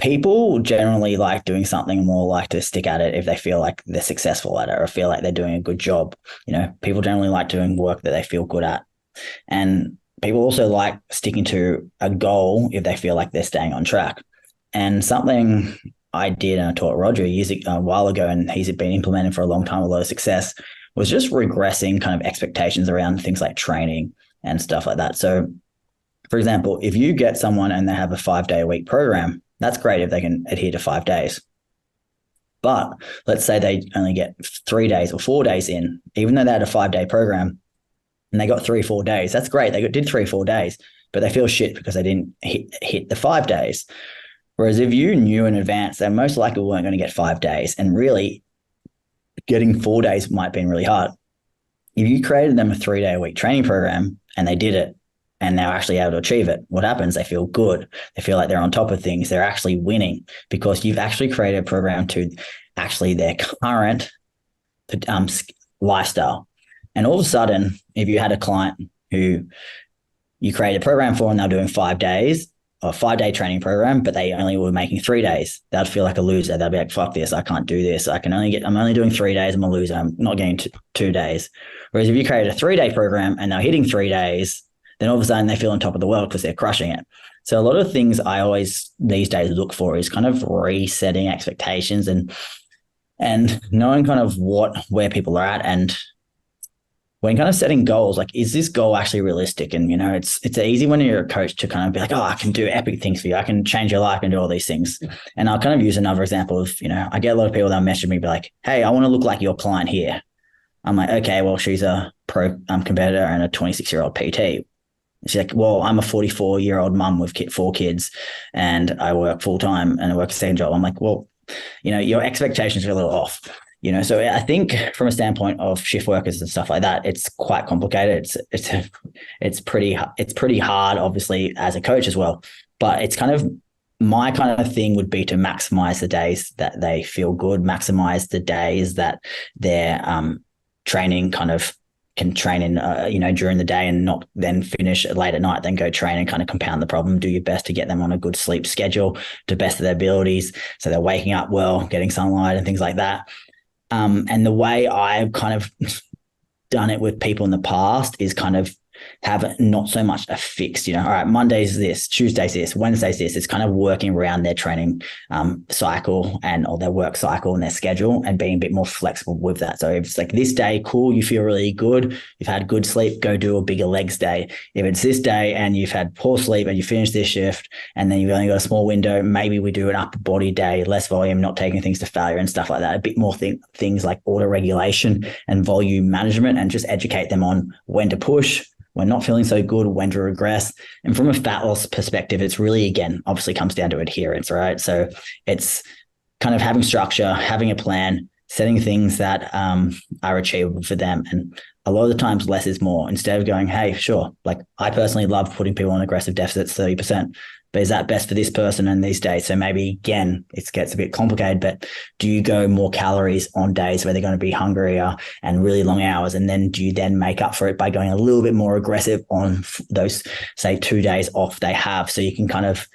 People generally like doing something more like to stick at it if they feel like they're successful at it or feel like they're doing a good job. People generally like doing work that they feel good at. And people also like sticking to a goal if they feel like they're staying on track. And something I did and I taught Roger a while ago, and he's been implementing for a long time with a lot of success, was just regressing kind of expectations around things like training and stuff like that. So, for example, if you get someone and they have a 5-day-a-week program, that's great if they can adhere to 5 days. But let's say they only get 3 days or 4 days in, even though they had a 5-day program and they got 3-4 days. That's great. They did 3-4 days, but they feel shit because they didn't hit the 5 days. Whereas if you knew in advance, they most likely weren't going to get 5 days, and really getting 4 days might have been really hard. If you created them a 3-day-a-week training program and they did it, and they're actually able to achieve it, what happens? They feel good. They feel like they're on top of things. They're actually winning because you've actually created a program to actually their current lifestyle. And all of a sudden, if you had a client who you created a program for and they're doing 5 days, or a 5-day training program, but they only were making 3 days, they'd feel like a loser. They'd be like, fuck this, I can't do this. I'm only doing 3 days, I'm a loser. I'm not getting 2 days. Whereas if you created a 3-day program and they're hitting 3 days, then all of a sudden they feel on top of the world because they're crushing it. So a lot of things I always these days look for is kind of resetting expectations and knowing kind of where people are at, and when kind of setting goals, like, is this goal actually realistic? And, it's easy when you're a coach to kind of be like, oh, I can do epic things for you. I can change your life and do all these things. And I'll kind of use another example of, I get a lot of people that message me be like, hey, I want to look like your client here. I'm like, okay, well, she's a pro competitor and a 26-year-old PT. She's like, well, I'm a 44-year-old mum with 4 kids and I work full time and I work a second job. I'm like, well, your expectations are a little off. So I think from a standpoint of shift workers and stuff like that, it's quite complicated. It's pretty hard, obviously, as a coach as well. But it's kind of my kind of thing would be to maximize the days that they feel good, maximize the days that they're training kind of can train in, during the day and not then finish late at night, then go train and kind of compound the problem. Do your best to get them on a good sleep schedule to best of their abilities. So they're waking up well, getting sunlight and things like that. And the way I've kind of done it with people in the past is kind of have not so much a fixed, all right, Monday's this, Tuesday's this, Wednesday's this. It's kind of working around their training cycle or their work cycle and their schedule and being a bit more flexible with that. So if it's like this day, cool, you feel really good, you've had good sleep, go do a bigger legs day. If it's this day and you've had poor sleep and you finish this shift and then you've only got a small window, maybe we do an upper body day, less volume, not taking things to failure and stuff like that. A bit more things like auto regulation and volume management, and just educate them on when to push, when not feeling so good, when to regress. And from a fat loss perspective, it's really, again, obviously comes down to adherence, right? So it's kind of having structure, having a plan, setting things that are achievable for them. And a lot of the times less is more. Instead of going, hey, sure, like I personally love putting people on aggressive deficits 30%, but is that best for this person in these days? So maybe, again, it gets a bit complicated, but do you go more calories on days where they're going to be hungrier and really long hours? And then do you then make up for it by going a little bit more aggressive on those, say, 2 days off they have? So you can kind of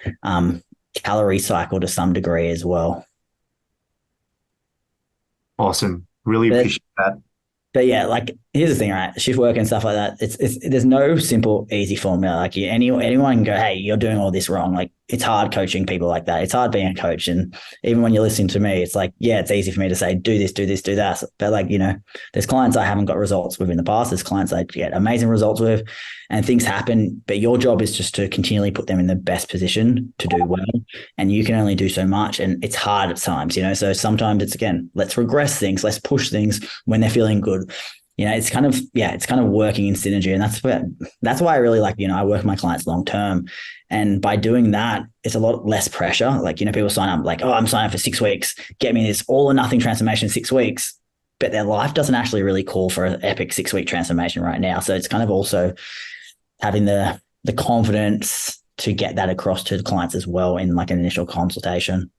calorie cycle to some degree as well. Awesome. Really appreciate that. But yeah, like, here's the thing, right? Shift work and stuff like that. There's no simple, easy formula. Like anyone can go, hey, you're doing all this wrong. Like, it's hard coaching people like that. It's hard being a coach. And even when you're listening to me, it's like, yeah, it's easy for me to say, do this, do this, do that. But like, there's clients I haven't got results with in the past. There's clients I get amazing results with, and things happen. But your job is just to continually put them in the best position to do well. And you can only do so much. And it's hard at times, So sometimes it's, again, let's regress things, let's push things when they're feeling good. It's kind of working in synergy. And that's why I really like, I work with my clients long term. And by doing that, it's a lot less pressure. Like, people sign up like, oh, I'm signing up for 6 weeks, get me this all or nothing transformation in 6 weeks. But their life doesn't actually really call for an epic 6-week transformation right now. So it's kind of also having the confidence to get that across to the clients as well in like an initial consultation.